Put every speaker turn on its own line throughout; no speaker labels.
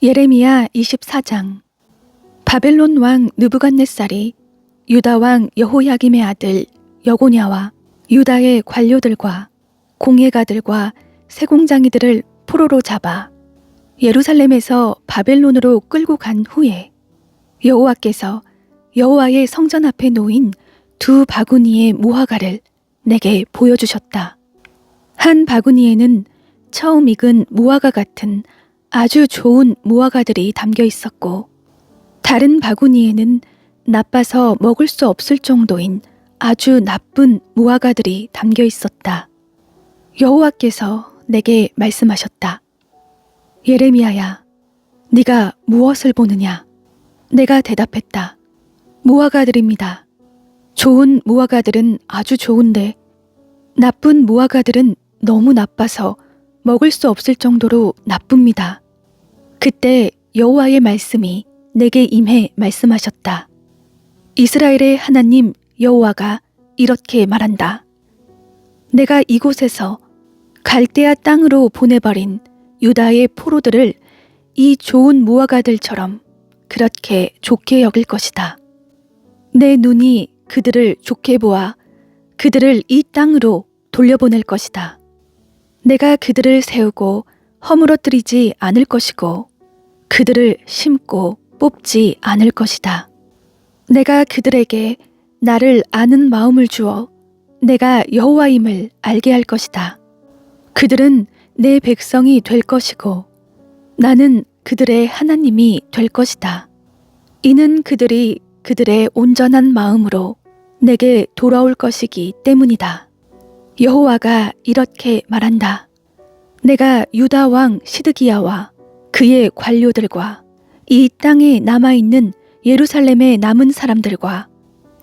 예레미야 24장. 바벨론 왕 느부갓네살이 유다 왕 여호야김의 아들 여고냐와 유다의 관료들과 공예가들과 세공장이들을 포로로 잡아 예루살렘에서 바벨론으로 끌고 간 후에 여호와께서 여호와의 성전 앞에 놓인 두 바구니의 무화과를 내게 보여주셨다. 한 바구니에는 처음 익은 무화과 같은 아주 좋은 무화과들이 담겨 있었고, 다른 바구니에는 나빠서 먹을 수 없을 정도인 아주 나쁜 무화과들이 담겨 있었다. 여호와께서 내게 말씀하셨다. 예레미야야, 네가 무엇을 보느냐? 내가 대답했다. 무화과들입니다. 좋은 무화과들은 아주 좋은데 나쁜 무화과들은 너무 나빠서 먹을 수 없을 정도로 나쁩니다. 그때 여호와의 말씀이 내게 임해 말씀하셨다. 이스라엘의 하나님 여호와가 이렇게 말한다. 내가 이곳에서 갈대아 땅으로 보내버린 유다의 포로들을 이 좋은 무화과들처럼 그렇게 좋게 여길 것이다. 내 눈이 그들을 좋게 보아 그들을 이 땅으로 돌려보낼 것이다. 내가 그들을 세우고 허물어뜨리지 않을 것이고 그들을 심고 뽑지 않을 것이다. 내가 그들에게 나를 아는 마음을 주어 내가 여호와임을 알게 할 것이다. 그들은 내 백성이 될 것이고 나는 그들의 하나님이 될 것이다. 이는 그들이 그들의 온전한 마음으로 내게 돌아올 것이기 때문이다. 여호와가 이렇게 말한다. 내가 유다 왕 시드기야와 그의 관료들과 이 땅에 남아있는 예루살렘에 남은 사람들과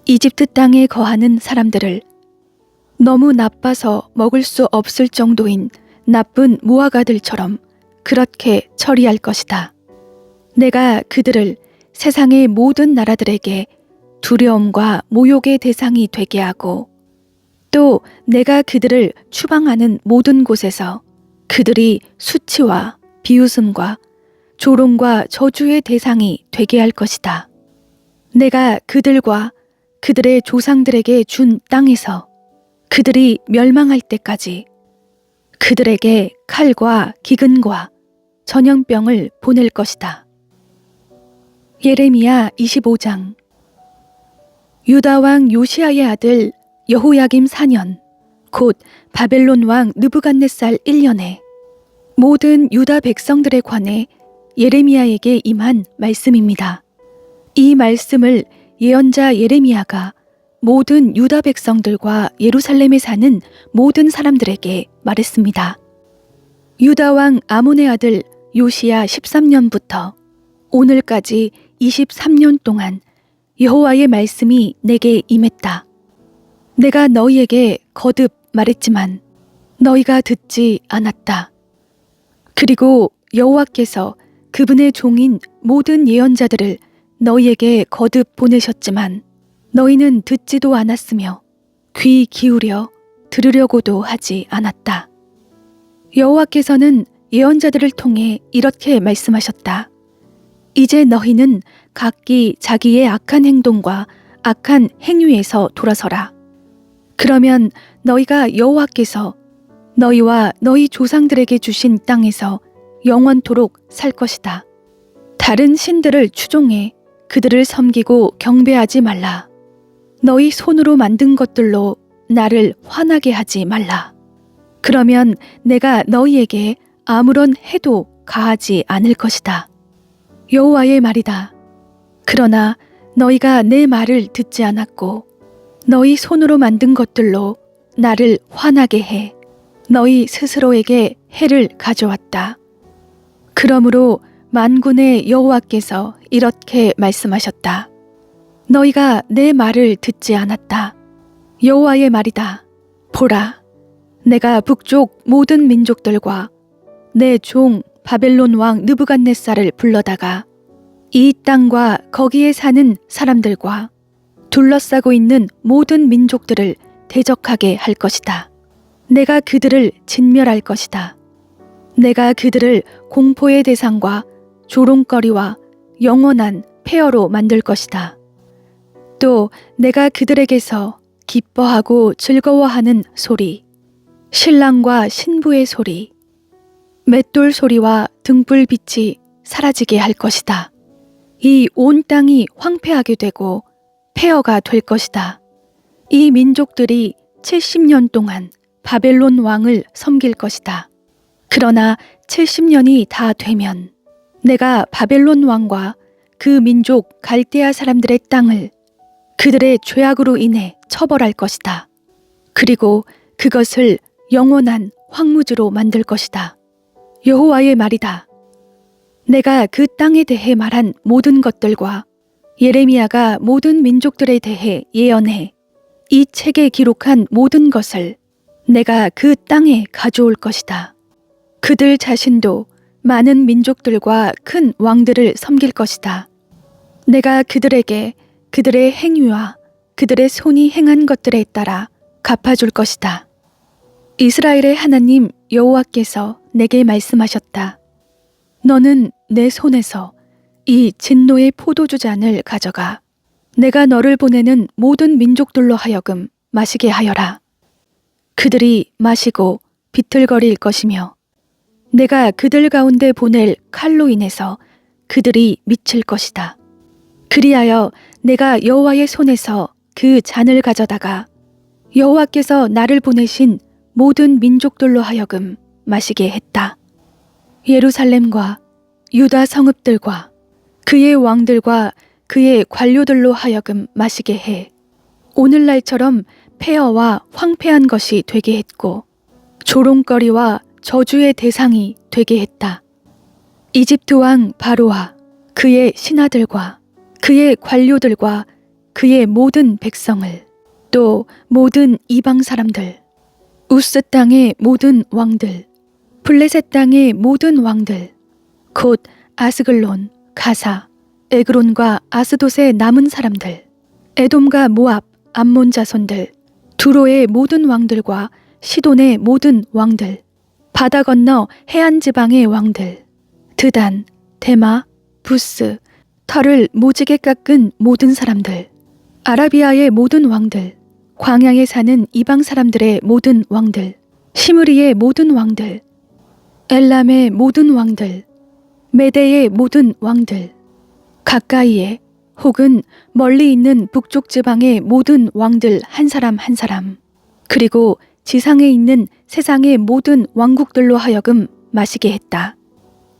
이집트 땅에 거하는 사람들을 너무 나빠서 먹을 수 없을 정도인 나쁜 무화과들처럼 그렇게 처리할 것이다. 내가 그들을 세상의 모든 나라들에게 두려움과 모욕의 대상이 되게 하고 또 내가 그들을 추방하는 모든 곳에서 그들이 수치와 비웃음과 조롱과 저주의 대상이 되게 할 것이다. 내가 그들과 그들의 조상들에게 준 땅에서 그들이 멸망할 때까지 그들에게 칼과 기근과 전염병을 보낼 것이다. 예레미야 25장. 유다 왕 요시야의 아들 여호야김 4년, 곧 바벨론 왕 느부갓네살 1년에 모든 유다 백성들에 관해 예레미야에게 임한 말씀입니다. 이 말씀을 예언자 예레미야가 모든 유다 백성들과 예루살렘에 사는 모든 사람들에게 말했습니다. 유다 왕 아몬의 아들 요시야 13년부터 오늘까지 23년 동안 여호와의 말씀이 내게 임했다. 내가 너희에게 거듭 말했지만 너희가 듣지 않았다. 그리고 여호와께서 그분의 종인 모든 예언자들을 너희에게 거듭 보내셨지만 너희는 듣지도 않았으며 귀 기울여 들으려고도 하지 않았다. 여호와께서는 예언자들을 통해 이렇게 말씀하셨다. 이제 너희는 각기 자기의 악한 행동과 악한 행위에서 돌아서라. 그러면 너희가 여호와께서 너희와 너희 조상들에게 주신 땅에서 영원토록 살 것이다. 다른 신들을 추종해 그들을 섬기고 경배하지 말라. 너희 손으로 만든 것들로 나를 화나게 하지 말라. 그러면 내가 너희에게 아무런 해도 가하지 않을 것이다. 여호와의 말이다. 그러나 너희가 내 말을 듣지 않았고 너희 손으로 만든 것들로 나를 화나게 해 너희 스스로에게 해를 가져왔다. 그러므로 만군의 여호와께서 이렇게 말씀하셨다. 너희가 내 말을 듣지 않았다. 여호와의 말이다. 보라, 내가 북쪽 모든 민족들과 내 종 바벨론 왕 느부갓네살을 불러다가 이 땅과 거기에 사는 사람들과 둘러싸고 있는 모든 민족들을 대적하게 할 것이다. 내가 그들을 진멸할 것이다. 내가 그들을 공포의 대상과 조롱거리와 영원한 폐허로 만들 것이다. 또 내가 그들에게서 기뻐하고 즐거워하는 소리, 신랑과 신부의 소리, 맷돌 소리와 등불빛이 사라지게 할 것이다. 이 온 땅이 황폐하게 되고 폐허가 될 것이다. 이 민족들이 70년 동안 바벨론 왕을 섬길 것이다. 그러나 70년이 다 되면 내가 바벨론 왕과 그 민족 갈대아 사람들의 땅을 그들의 죄악으로 인해 처벌할 것이다. 그리고 그것을 영원한 황무지로 만들 것이다. 여호와의 말이다. 내가 그 땅에 대해 말한 모든 것들과 예레미야가 모든 민족들에 대해 예언해 이 책에 기록한 모든 것을 내가 그 땅에 가져올 것이다. 그들 자신도 많은 민족들과 큰 왕들을 섬길 것이다. 내가 그들에게 그들의 행위와 그들의 손이 행한 것들에 따라 갚아줄 것이다. 이스라엘의 하나님 여호와께서 내게 말씀하셨다. 너는 내 손에서 이 진노의 포도주 잔을 가져가 내가 너를 보내는 모든 민족들로 하여금 마시게 하여라. 그들이 마시고 비틀거릴 것이며 내가 그들 가운데 보낼 칼로 인해서 그들이 미칠 것이다. 그리하여 내가 여호와의 손에서 그 잔을 가져다가 여호와께서 나를 보내신 모든 민족들로 하여금 마시게 했다. 예루살렘과 유다 성읍들과 그의 왕들과 그의 관료들로 하여금 마시게 해 오늘날처럼 폐허와 황폐한 것이 되게 했고 조롱거리와 저주의 대상이 되게 했다. 이집트 왕 바로와 그의 신하들과 그의 관료들과 그의 모든 백성을 또 모든 이방 사람들, 우스 땅의 모든 왕들, 블레셋 땅의 모든 왕들, 곧 아스글론, 가사, 에그론과 아스돗의 남은 사람들, 에돔과 모압, 암몬 자손들, 두로의 모든 왕들과 시돈의 모든 왕들, 바다 건너 해안 지방의 왕들, 드단, 데마, 부스, 털을 모지게 깎은 모든 사람들, 아라비아의 모든 왕들, 광야에 사는 이방 사람들의 모든 왕들, 시므리의 모든 왕들, 엘람의 모든 왕들, 메대의 모든 왕들, 가까이에 혹은 멀리 있는 북쪽 지방의 모든 왕들 한 사람 한 사람, 그리고 지상에 있는 세상의 모든 왕국들로 하여금 마시게 했다.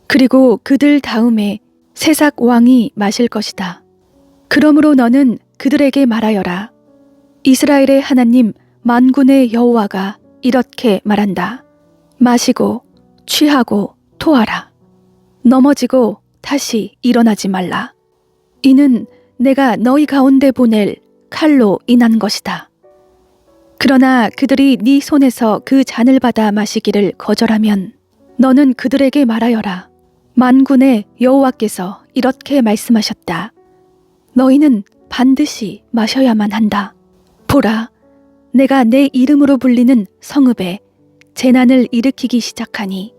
그리고 그들 다음에 세삭 왕이 마실 것이다. 그러므로 너는 그들에게 말하여라. 이스라엘의 하나님 만군의 여호와가 이렇게 말한다. 마시고 취하고 토하라. 넘어지고 다시 일어나지 말라. 이는 내가 너희 가운데 보낼 칼로 인한 것이다. 그러나 그들이 네 손에서 그 잔을 받아 마시기를 거절하면 너는 그들에게 말하여라. 만군의 여호와께서 이렇게 말씀하셨다. 너희는 반드시 마셔야만 한다. 보라, 내가 내 이름으로 불리는 성읍에 재난을 일으키기 시작하니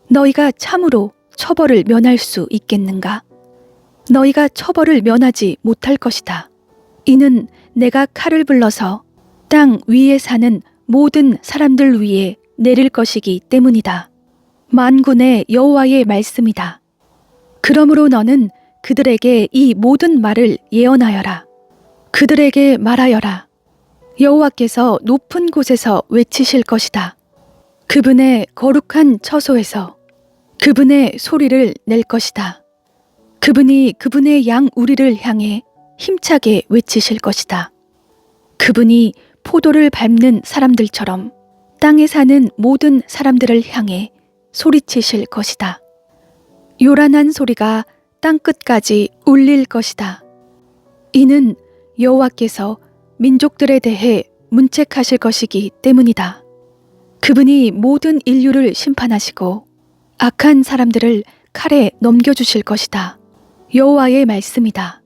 너희가 참으로 처벌을 면할 수 있겠는가? 너희가 처벌을 면하지 못할 것이다. 이는 내가 칼을 불러서 땅 위에 사는 모든 사람들 위에 내릴 것이기 때문이다. 만군의 여호와의 말씀이다. 그러므로 너는 그들에게 이 모든 말을 예언하여라. 그들에게 말하여라. 여호와께서 높은 곳에서 외치실 것이다. 그분의 거룩한 처소에서 그분의 소리를 낼 것이다. 그분이 그분의 양 우리를 향해 힘차게 외치실 것이다. 그분이 포도를 밟는 사람들처럼 땅에 사는 모든 사람들을 향해 소리치실 것이다. 요란한 소리가 땅끝까지 울릴 것이다. 이는 여호와께서 민족들에 대해 문책하실 것이기 때문이다. 그분이 모든 인류를 심판하시고 악한 사람들을 칼에 넘겨주실 것이다. 여호와의 말씀이다.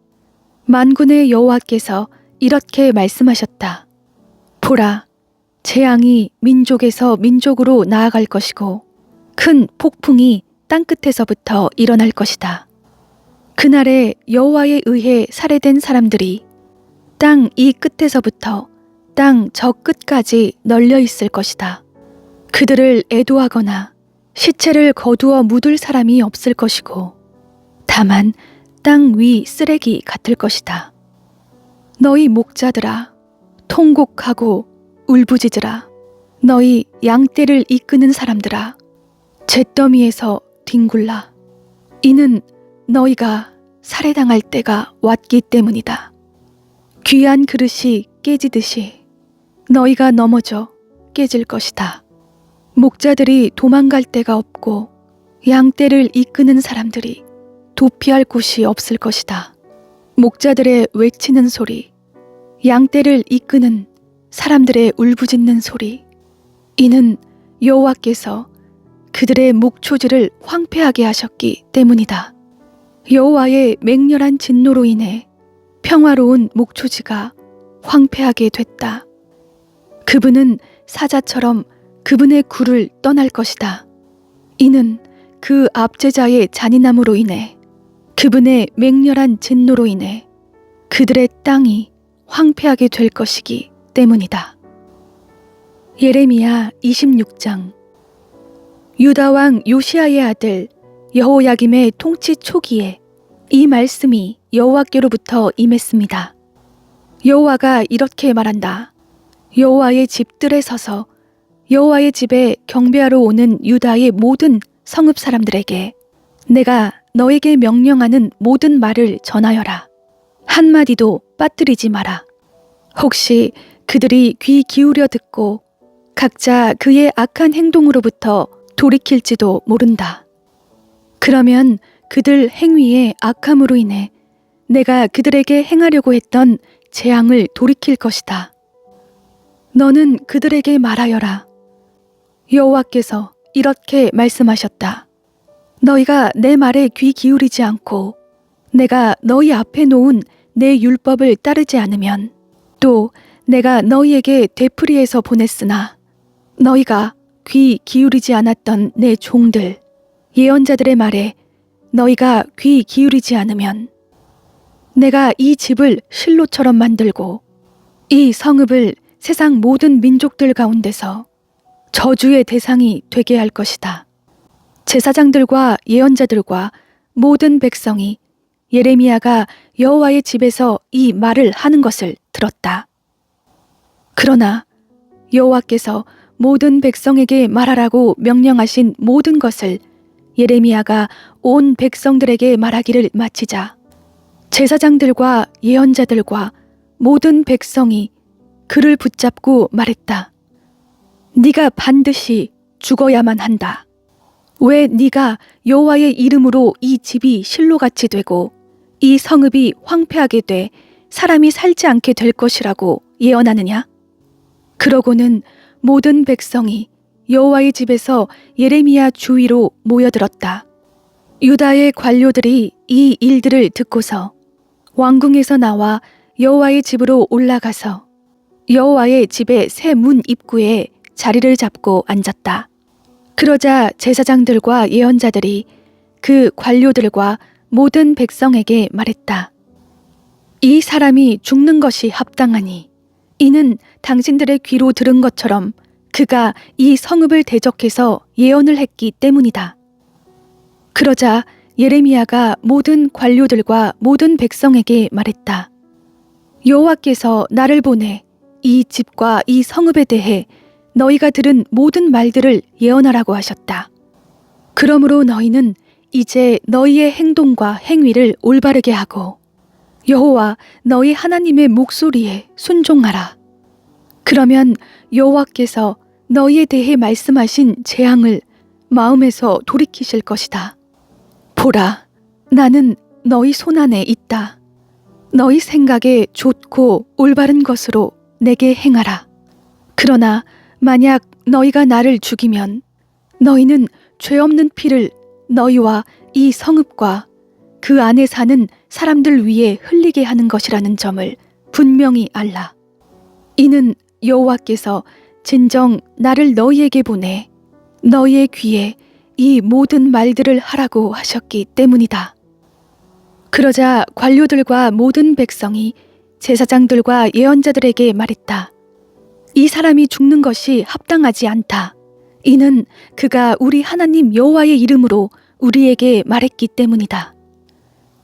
만군의 여호와께서 이렇게 말씀하셨다. 보라, 재앙이 민족에서 민족으로 나아갈 것이고 큰 폭풍이 땅끝에서부터 일어날 것이다. 그날에 여호와에 의해 살해된 사람들이 땅 이 끝에서부터 땅 저 끝까지 널려 있을 것이다. 그들을 애도하거나 시체를 거두어 묻을 사람이 없을 것이고 다만 땅 위 쓰레기 같을 것이다. 너희 목자들아, 통곡하고 울부짖으라. 너희 양떼를 이끄는 사람들아, 잿더미에서 뒹굴라. 이는 너희가 살해당할 때가 왔기 때문이다. 귀한 그릇이 깨지듯이 너희가 넘어져 깨질 것이다. 목자들이 도망갈 데가 없고 양떼를 이끄는 사람들이 도피할 곳이 없을 것이다. 목자들의 외치는 소리, 양떼를 이끄는 사람들의 울부짖는 소리, 이는 여호와께서 그들의 목초지를 황폐하게 하셨기 때문이다. 여호와의 맹렬한 진노로 인해 평화로운 목초지가 황폐하게 됐다. 그분은 사자처럼 그분의 굴을 떠날 것이다. 이는 그 압제자의 잔인함으로 인해 그분의 맹렬한 진노로 인해 그들의 땅이 황폐하게 될 것이기 때문이다. 예레미야 26장. 유다 왕 요시야의 아들 여호야김의 통치 초기에 이 말씀이 여호와께로부터 임했습니다. 여호와가 이렇게 말한다. 여호와의 집들에 서서 여호와의 집에 경배하러 오는 유다의 모든 성읍 사람들에게 내가 너에게 명령하는 모든 말을 전하여라. 한마디도 빠뜨리지 마라. 혹시 그들이 귀 기울여 듣고 각자 그의 악한 행동으로부터 돌이킬지도 모른다. 그러면 그들 행위의 악함으로 인해 내가 그들에게 행하려고 했던 재앙을 돌이킬 것이다. 너는 그들에게 말하여라. 여호와께서 이렇게 말씀하셨다. 너희가 내 말에 귀 기울이지 않고 내가 너희 앞에 놓은 내 율법을 따르지 않으면 또 내가 너희에게 되풀이해서 보냈으나 너희가 귀 기울이지 않았던 내 종들 예언자들의 말에 너희가 귀 기울이지 않으면 내가 이 집을 실로처럼 만들고 이 성읍을 세상 모든 민족들 가운데서 저주의 대상이 되게 할 것이다. 제사장들과 예언자들과 모든 백성이 예레미야가 여호와의 집에서 이 말을 하는 것을 들었다. 그러나 여호와께서 모든 백성에게 말하라고 명령하신 모든 것을 예레미야가 온 백성들에게 말하기를 마치자 제사장들과 예언자들과 모든 백성이 그를 붙잡고 말했다. 네가 반드시 죽어야만 한다. 왜 네가 여호와의 이름으로 이 집이 실로같이 되고 이 성읍이 황폐하게 돼 사람이 살지 않게 될 것이라고 예언하느냐? 그러고는 모든 백성이 여호와의 집에서 예레미야 주위로 모여들었다. 유다의 관료들이 이 일들을 듣고서 왕궁에서 나와 여호와의 집으로 올라가서 여호와의 집의 새 문 입구에 자리를 잡고 앉았다. 그러자 제사장들과 예언자들이 그 관료들과 모든 백성에게 말했다. 이 사람이 죽는 것이 합당하니 이는 당신들의 귀로 들은 것처럼 그가 이 성읍을 대적해서 예언을 했기 때문이다. 그러자 예레미야가 모든 관료들과 모든 백성에게 말했다. 여호와께서 나를 보내 이 집과 이 성읍에 대해 너희가 들은 모든 말들을 예언하라고 하셨다. 그러므로 너희는 이제 너희의 행동과 행위를 올바르게 하고 여호와 너희 하나님의 목소리에 순종하라. 그러면 여호와께서 너희에 대해 말씀하신 재앙을 마음에서 돌이키실 것이다. 보라, 나는 너희 손안에 있다. 너희 생각에 좋고 올바른 것으로 내게 행하라. 그러나 만약 너희가 나를 죽이면 너희는 죄 없는 피를 너희와 이 성읍과 그 안에 사는 사람들 위에 흘리게 하는 것이라는 점을 분명히 알라. 이는 여호와께서 진정 나를 너희에게 보내 너희의 귀에 이 모든 말들을 하라고 하셨기 때문이다. 그러자 관료들과 모든 백성이 제사장들과 예언자들에게 말했다. 이 사람이 죽는 것이 합당하지 않다. 이는 그가 우리 하나님 여호와의 이름으로 우리에게 말했기 때문이다.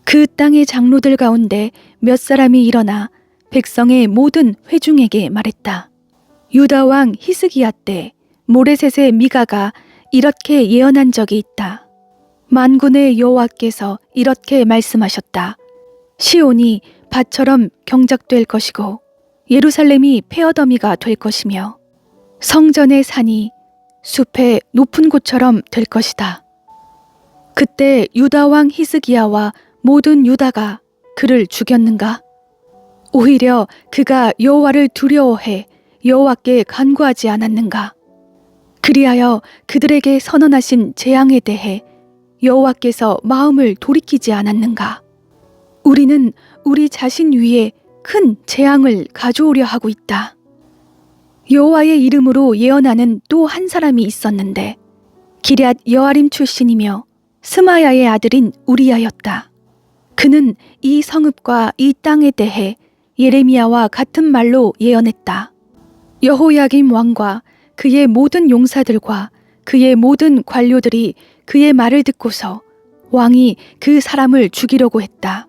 그 땅의 장로들 가운데 몇 사람이 일어나 백성의 모든 회중에게 말했다. 유다 왕 히스기야 때 모레셋의 미가가 이렇게 예언한 적이 있다. 만군의 여호와께서 이렇게 말씀하셨다. 시온이 밭처럼 경작될 것이고 예루살렘이 폐허더미가 될 것이며 성전의 산이 숲의 높은 곳처럼 될 것이다. 그때 유다 왕 히스기야와 모든 유다가 그를 죽였는가? 오히려 그가 여호와를 두려워해 여호와께 간구하지 않았는가? 그리하여 그들에게 선언하신 재앙에 대해 여호와께서 마음을 돌이키지 않았는가? 우리는 우리 자신 위에 큰 재앙을 가져오려 하고 있다. 여호와의 이름으로 예언하는 또 한 사람이 있었는데 기럇 여아림 출신이며 스마야의 아들인 우리야였다. 그는 이 성읍과 이 땅에 대해 예레미야와 같은 말로 예언했다. 여호야김 왕과 그의 모든 용사들과 그의 모든 관료들이 그의 말을 듣고서 왕이 그 사람을 죽이려고 했다.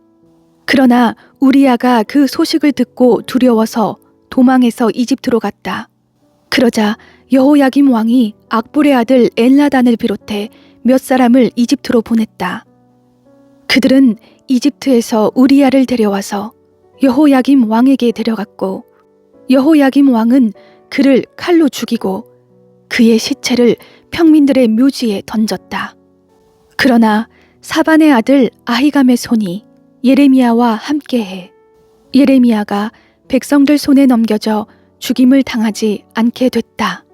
그러나 우리야가 그 소식을 듣고 두려워서 도망해서 이집트로 갔다. 그러자 여호야김 왕이 악볼의 아들 엘나단을 비롯해 몇 사람을 이집트로 보냈다. 그들은 이집트에서 우리야를 데려와서 여호야김 왕에게 데려갔고 여호야김 왕은 그를 칼로 죽이고 그의 시체를 평민들의 묘지에 던졌다. 그러나 사반의 아들 아히감의 손이 예레미야와 함께해 예레미야가 백성들 손에 넘겨져 죽임을 당하지 않게 됐다.